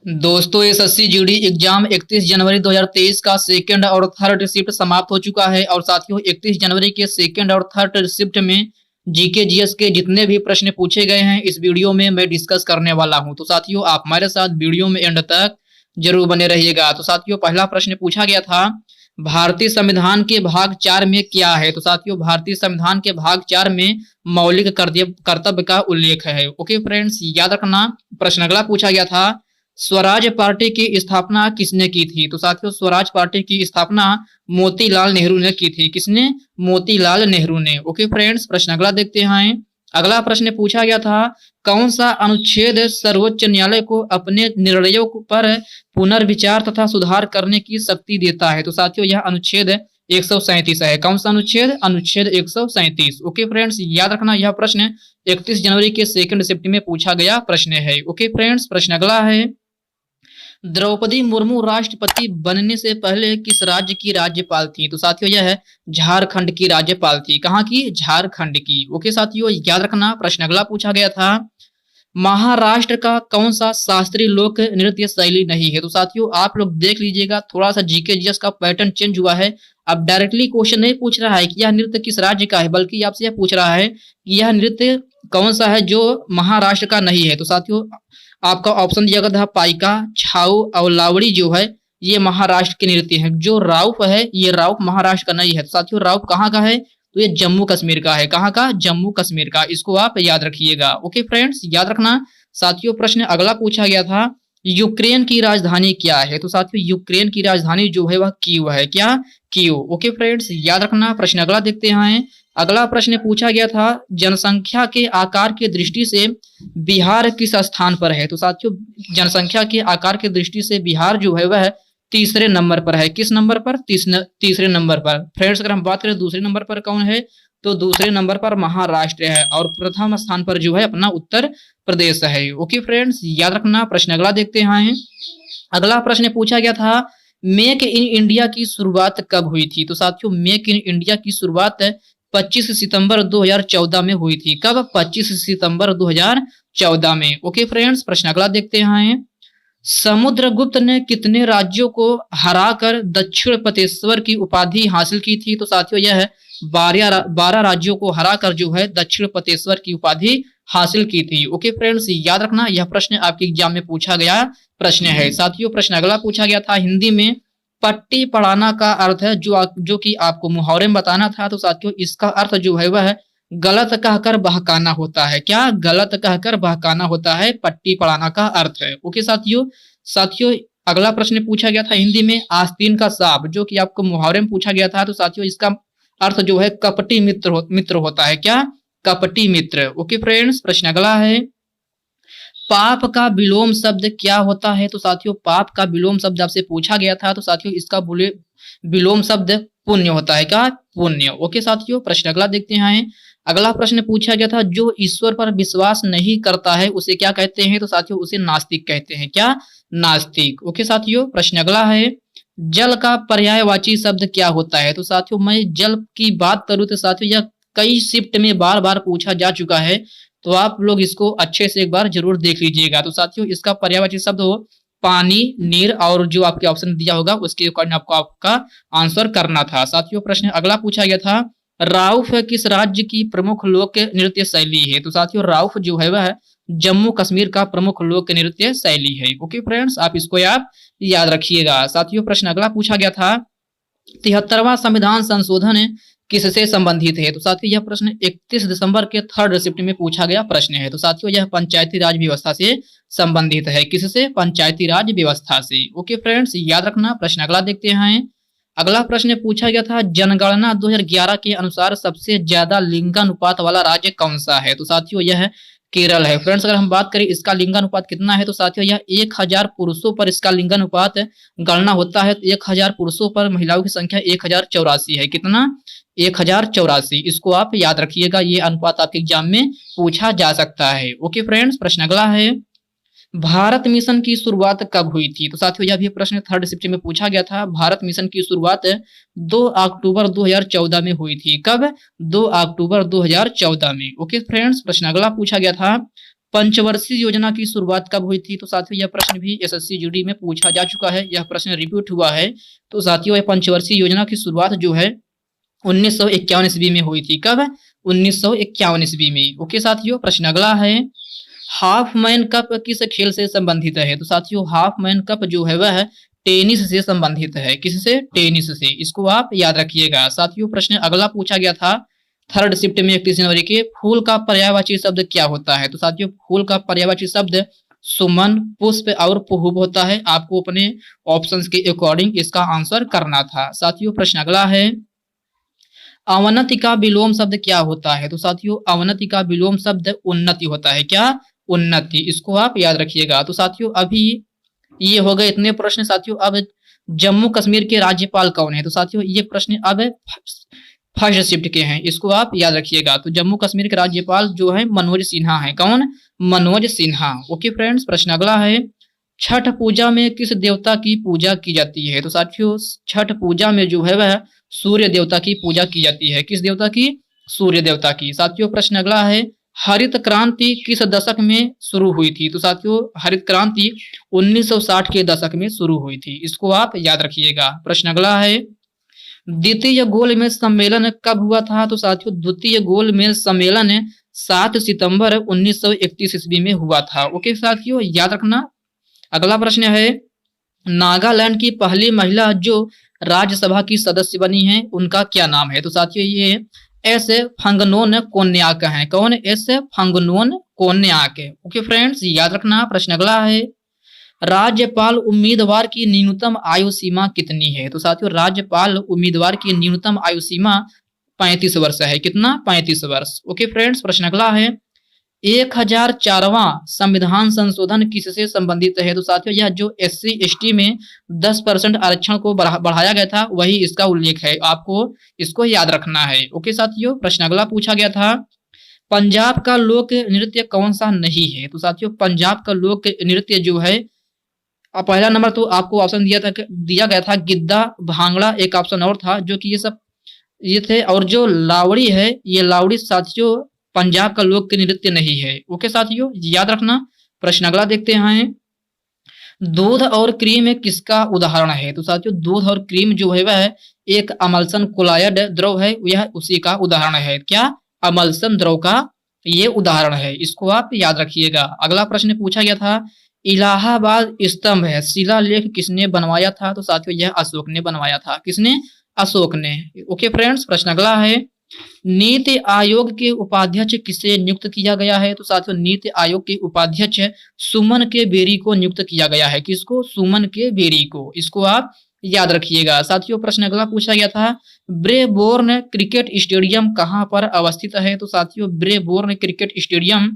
दोस्तों SSC GD exam 31 जनवरी 2023 का second और थर्ड शिफ्ट समाप्त हो चुका है। और साथियों 31 जनवरी के सेकंड और थर्ड शिफ्ट में जीके जीएस के जितने भी प्रश्न पूछे गए हैं इस वीडियो में मैं डिस्कस करने वाला हूं। तो साथियों आप हमारे साथ वीडियो में एंड तक जरूर बने रहिएगा। तो साथियों पहला प्रश्न पूछा गया था, भारतीय संविधान के भाग 4 में क्या है। तो साथियों भारतीय संविधान के भाग 4 में मौलिक कर्तव्य का उल्लेख है। ओके फ्रेंड्स, याद रखना। प्रश्न अगला पूछा गया था, स्वराज पार्टी की स्थापना किसने की थी। तो साथियों स्वराज पार्टी की स्थापना मोतीलाल नेहरू ने की थी। किसने? मोतीलाल नेहरू ने। ओके फ्रेंड्स, प्रश्न अगला देखते हैं। अगला प्रश्न पूछा गया था, कौन सा अनुच्छेद सर्वोच्च न्यायालय को अपने निर्णयों पर पुनर्विचार तथा सुधार करने की शक्ति देता है। तो साथियों यह अनुच्छेद 137 है। कौन सा अनुच्छेद? अनुच्छेद 137। ओके फ्रेंड्स, याद रखना यह प्रश्न 31 जनवरी के सेकंड शिफ्ट में पूछा गया प्रश्न है। ओके फ्रेंड्स, प्रश्न अगला है, द्रौपदी मुर्मू राष्ट्रपति बनने से पहले किस राज्य की राज्यपाल थी। तो साथियों यह है झारखंड की राज्यपाल थी। कहाँ की? झारखंड की। ओके साथियों याद रखना। प्रश्न अगला पूछा गया था, महाराष्ट्र का कौन सा शास्त्रीय लोक नृत्य शैली नहीं है। तो साथियों आप लोग देख लीजिएगा, थोड़ा सा जीके जीएस का पैटर्न चेंज हुआ है। अब डायरेक्टली क्वेश्चन नहीं पूछ रहा है कि यह नृत्य किस राज्य का है, बल्कि आपसे यह पूछ रहा है कि यह नृत्य कौन सा है जो महाराष्ट्र का नहीं है। तो साथियों आपका ऑप्शन दिया गया था पाइका, छाऊ और लावड़ी जो है ये महाराष्ट्र के नृत्य है। जो राउफ है ये राउफ महाराष्ट्र का नहीं है। तो साथियों राउफ कहाँ का है? तो ये जम्मू कश्मीर का है। कहाँ का? जम्मू कश्मीर का। इसको आप याद रखिएगा। ओके फ्रेंड्स, याद रखना। साथियों प्रश्न अगला पूछा गया था, यूक्रेन की राजधानी क्या है। तो साथियों यूक्रेन की राजधानी जो है वह कीव है। क्या? कीव। ओके फ्रेंड्स, याद रखना। प्रश्न अगला देखते हैं। अगला प्रश्न पूछा गया था, जनसंख्या के आकार की दृष्टि से बिहार किस स्थान पर है। तो साथियों जनसंख्या के आकार की दृष्टि से बिहार जो है वह तीसरे नंबर पर है। किस नंबर पर? तीसरे नंबर पर। फ्रेंड्स अगर हम बात करें दूसरे नंबर पर कौन है, तो दूसरे नंबर पर महाराष्ट्र है और प्रथम स्थान पर जो है अपना उत्तर प्रदेश है। ओके फ्रेंड्स, याद रखना। प्रश्न अगला देखते हैं। अगला प्रश्न पूछा गया था, मेक इन इंडिया की शुरुआत कब हुई थी। तो साथियों मेक इन इंडिया की शुरुआत 25 सितंबर 2014 में हुई थी। कब? 25 सितंबर 2014 में। ओके फ्रेंड्स, प्रश्न अगला देखते हैं। समुद्रगुप्त ने कितने राज्यों को हराकर दक्षिण पतेश्वर की उपाधि हासिल की थी। तो साथियों यह है 12 राज्यों को हराकर जो है दक्षिण पतेश्वर की उपाधि हासिल की थी। ओके फ्रेंड्स, याद रखना यह प्रश्न आपके एग्जाम में पूछा गया प्रश्न है। साथियों प्रश्न अगला पूछा गया था, हिंदी में पट्टी पढ़ाना का अर्थ है जो कि आपको मुहावरे में बताना था। तो साथियों इसका अर्थ जो है वह गलत कहकर बहकाना होता है। क्या? गलत कहकर बहकाना होता है, पट्टी पढ़ाना का अर्थ है। ओके साथियों साथियों अगला प्रश्न पूछा गया था हिंदी में, आस्तीन का सांप जो कि आपको मुहावरे में पूछा गया था। तो साथियों इसका अर्थ जो है कपटी मित्र होता है। क्या? कपटी मित्र। ओके फ्रेंड्स, प्रश्न अगला है, पाप का विलोम शब्द क्या होता है। तो साथियों पाप का विलोम शब्द आपसे पूछा गया था। तो साथियों इसका विलोम शब्द पुण्य होता है। क्या? पुण्य। ओके साथियों प्रश्न अगला देखते हैं। अगला प्रश्न पूछा गया था, जो ईश्वर पर विश्वास नहीं करता है उसे क्या कहते हैं। तो साथियों उसे नास्तिक कहते हैं। क्या? नास्तिक। ओके साथियों प्रश्न अगला है, जल का पर्यायवाची शब्द क्या होता है। तो साथियों मैं जल की बात करूं तो साथियों यह कई शिफ्ट में बार बार पूछा जा चुका है, तो आप लोग इसको अच्छे से एक बार जरूर देख लीजिएगा। तो साथियों इसका पर्यायवाची शब्द हो पानी, नीर और जो आपके ऑप्शन दिया होगा उसके अकॉर्डिंग आपको आपका आंसर करना था। साथियों प्रश्न अगला पूछा गया था, राउफ किस राज्य की प्रमुख लोक नृत्य शैली है। तो साथियों राउफ जो है वह जम्मू कश्मीर का प्रमुख लोक नृत्य शैली है। ओके फ्रेंड्स, आप इसको याद रखिएगा। साथियों प्रश्न अगला पूछा गया था, 73वां संविधान संशोधन किससे संबंधित है। तो साथियों यह प्रश्न 31 दिसंबर के थर्ड शिफ्ट में पूछा गया प्रश्न है। तो साथियों यह पंचायती राज व्यवस्था से संबंधित है। किससे? पंचायती राज व्यवस्था से। ओके फ्रेंड्स, याद रखना। प्रश्न अगला देखते हैं। अगला प्रश्न पूछा गया था, जनगणना 2011 के अनुसार सबसे ज्यादा लिंगानुपात वाला राज्य कौन सा है। तो साथियों यह केरल है। फ्रेंड्स अगर हम बात करें इसका लिंगानुपात कितना है, तो साथियों यह 1000 पुरुषों पर इसका लिंगानुपात गणना होता है। तो 1000 पुरुषों पर महिलाओं की संख्या 1084 है। कितना? 1084। इसको आप याद रखिएगा, ये अनुपात आपके एग्जाम में पूछा जा सकता है। ओके फ्रेंड्स, प्रश्न अगला है, भारत मिशन की शुरुआत कब हुई थी। तो साथियों यह भी प्रश्न थर्ड शिफ्ट में पूछा गया था। भारत मिशन की शुरुआत 2 अक्टूबर 2014 में हुई थी। कब? 2 अक्टूबर 2014 में। ओके फ्रेंड्स, प्रश्न अगला पूछा गया था, पंचवर्षीय योजना की शुरुआत कब हुई थी? तो साथियों यह प्रश्न भी एसएससी जीडी में पूछा जा चुका है, यह प्रश्न रिपीट हुआ है। तो साथियों यह पंचवर्षीय योजना की शुरुआत जो है 1951 ईस्वी में हुई थी। कब? 1951 ईस्वी में। ओके साथियों, प्रश्न अगला है, हाफ मैन कप किस खेल से संबंधित है? तो साथियों हाफ मैन कप जो है वह टेनिस से संबंधित है। किससे? टेनिस से। इसको आप याद रखिएगा। साथियों प्रश्न अगला पूछा गया था थर्ड शिफ्ट में 31 जनवरी के, फूल का पर्यायवाची शब्द क्या होता है? तो साथियों फूल का पर्यायवाची शब्द सुमन, पुष्प और पुष्प होता है। आपको अपने ऑप्शंस के अकॉर्डिंग इसका आंसर करना था। साथियों प्रश्न अगला है, अवनति का विलोम शब्द क्या होता है? तो साथियों अवनति का विलोम शब्द उन्नति होता है। क्या? उन्नति। इसको आप याद रखिएगा। तो साथियों अभी ये हो गए इतने प्रश्न। साथियों अब जम्मू कश्मीर के राज्यपाल कौन है? तो साथियों ये प्रश्न अब फर्स्ट शिफ्ट के हैं, इसको आप याद रखिएगा। तो जम्मू कश्मीर के राज्यपाल जो है मनोज सिन्हा है। कौन? मनोज सिन्हा। ओके फ्रेंड्स, प्रश्न अगला है, छठ पूजा में किस देवता की पूजा की जाती है? तो साथियों छठ पूजा में जो है वह सूर्य देवता की पूजा की जाती है। किस देवता की? सूर्य देवता की। साथियों प्रश्न अगला है, हरित क्रांति किस दशक में शुरू हुई थी? तो साथियों हरित क्रांति 1960 के दशक में शुरू हुई थी। इसको आप याद रखिएगा। प्रश्न अगला है, द्वितीय गोलमेज सम्मेलन कब हुआ था? तो साथियों द्वितीय गोलमेज सम्मेलन 7 सितंबर 1931 ईस्वी में हुआ था। ओके साथियों याद रखना। अगला प्रश्न है, नागालैंड की पहली महिला जो राज्यसभा की सदस्य बनी है उनका क्या नाम है? तो साथियों ये एस फंगनोन कोन्याक है। कौन? एस फंगनोन कोन्याक। ओके फ्रेंड्स याद रखना। प्रश्न अगला है, राज्यपाल उम्मीदवार की न्यूनतम आयु सीमा कितनी है? तो साथियों राज्यपाल उम्मीदवार की न्यूनतम आयु सीमा 35 वर्ष है। कितना? 35 वर्ष। ओके फ्रेंड्स, प्रश्न अगला है, 1004वां संविधान संशोधन किससे संबंधित है? तो साथियों यह जो SC ST में 10% आरक्षण को बढ़ाया गया था वही इसका उल्लेख है। आपको इसको याद रखना है। ओके साथियों, प्रश्न अगला पूछा गया था, पंजाब का लोक नृत्य कौन सा नहीं है? तो साथियों पंजाब का लोक नृत्य जो है, पहला नंबर तो आपको ऑप्शन दिया गया था गिद्धा, भांगड़ा, एक ऑप्शन और था जो कि ये सब ये थे। और जो लावड़ी है, ये लावड़ी साथियों पंजाब का लोक नृत्य नहीं है। ओके साथियों याद रखना। प्रश्न अगला देखते हैं, दूध और क्रीम किसका उदाहरण है? तो साथियों दूध और क्रीम जो है वह एक अमल्सन कोलायड द्रव है, यह उसी का उदाहरण है। क्या? अमल्सन द्रव का ये उदाहरण है। इसको आप याद रखिएगा। अगला प्रश्न पूछा गया था, इलाहाबाद स्तंभ है शिलालेख किसने बनवाया था? तो साथियों यह अशोक ने बनवाया था। किसने? अशोक ने। ओके फ्रेंड्स, प्रश्न अगला है, नीति आयोग के उपाध्यक्ष किसे नियुक्त किया गया है? तो साथियों नीति आयोग के उपाध्यक्ष सुमन के बेरी को नियुक्त किया गया है। किसको? सुमन के बेरी को। इसको आप याद रखिएगा। साथियों प्रश्न अगला पूछा गया था, ब्रेबोर्न क्रिकेट स्टेडियम कहां पर अवस्थित है? तो साथियों ब्रेबोर्न क्रिकेट स्टेडियम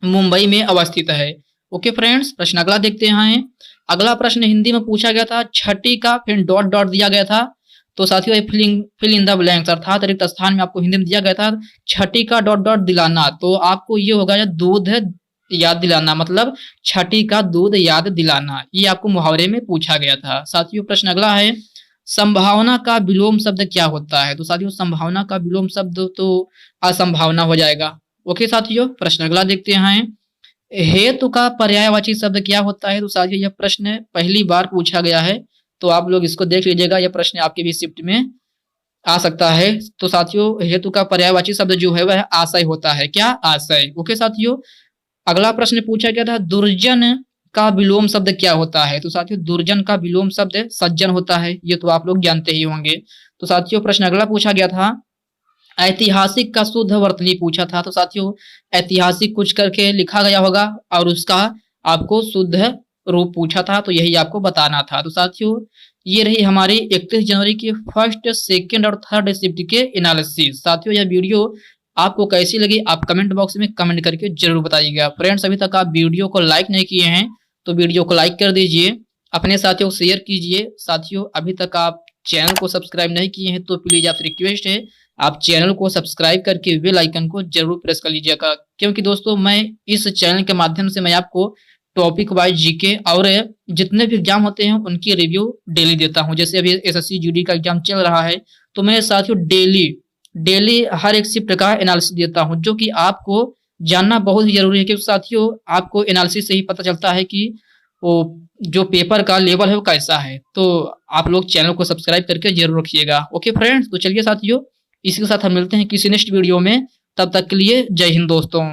मुंबई में अवस्थित है। ओके फ्रेंड्स, प्रश्न अगला देखते हैं। अगला प्रश्न हिंदी में पूछा गया था, छठी का फिर डॉट डॉट दिया गया था। तो साथियों फिल इन द ब्लैंक्स अर्थात रिक्त स्थान में आपको हिंदी में दिया गया था छठी का डॉट डॉट दिलाना। तो आपको ये होगा दूध याद दिलाना, मतलब छठी का दूध याद दिलाना। ये आपको मुहावरे में पूछा गया था। साथियों प्रश्न अगला है, संभावना का विलोम शब्द क्या होता है? तो साथियों संभावना का विलोम शब्द तो असंभावना हो जाएगा। ओके साथियों, प्रश्न अगला देखते हैं, हेतु का पर्यायवाची शब्द क्या होता है? तो साथियों यह प्रश्न पहली बार पूछा गया है, तो आप लोग इसको देख लीजिएगा, यह प्रश्न आपके भी शिफ्ट में आ सकता है। तो साथियों हेतु का पर्यायवाची शब्द जो है वह आशय होता है। क्या? आशय। ओके साथियों, अगला प्रश्न पूछा गया था, दुर्जन का विलोम शब्द क्या होता है? तो साथियों दुर्जन का विलोम शब्द सज्जन होता है, ये तो आप लोग जानते ही होंगे। तो साथियों प्रश्न अगला पूछा गया था, ऐतिहासिक का शुद्ध वर्तनी पूछा था। तो साथियों ऐतिहासिक कुछ करके लिखा गया होगा और उसका आपको शुद्ध रूप पूछा था, तो यही आपको बताना था। तो साथियों ये रही हमारी 31 जनवरी की फर्स्ट, सेकंड और थर्ड शिफ्ट के एनालिसिस। साथियों यह वीडियो आपको कैसी लगी आप कमेंट बॉक्स में कमेंट करके जरूर बताइएगा। फ्रेंड्स अभी तक आप वीडियो को लाइक नहीं किए हैं तो वीडियो को लाइक कर दीजिए, अपने साथियों को शेयर कीजिए। साथियों अभी तक आप चैनल को सब्सक्राइब नहीं किए हैं तो प्लीज आपसे रिक्वेस्ट है आप चैनल को सब्सक्राइब करके बेल आइकन को जरूर प्रेस कर लीजिएगा, क्योंकि दोस्तों मैं इस चैनल के माध्यम से मैं आपको टॉपिक वाइज जीके और जितने भी एग्जाम होते हैं उनकी रिव्यू डेली देता हूं। जैसे अभी एसएससी जीडी का एग्जाम चल रहा है तो मैं साथियों डेली हर एक शिफ्ट का एनालिसिस देता हूं, जो कि आपको जानना बहुत ही जरूरी है, क्योंकि साथियों आपको एनालिसिस से ही पता चलता है कि वो जो पेपर का लेवल है वो कैसा है। तो आप लोग चैनल को सब्सक्राइब करके जरूर रखिएगा। ओके फ्रेंड्स, तो चलिए साथियों, इसी के साथ हम मिलते हैं किसी नेक्स्ट वीडियो में। तब तक के लिए जय हिंद दोस्तों।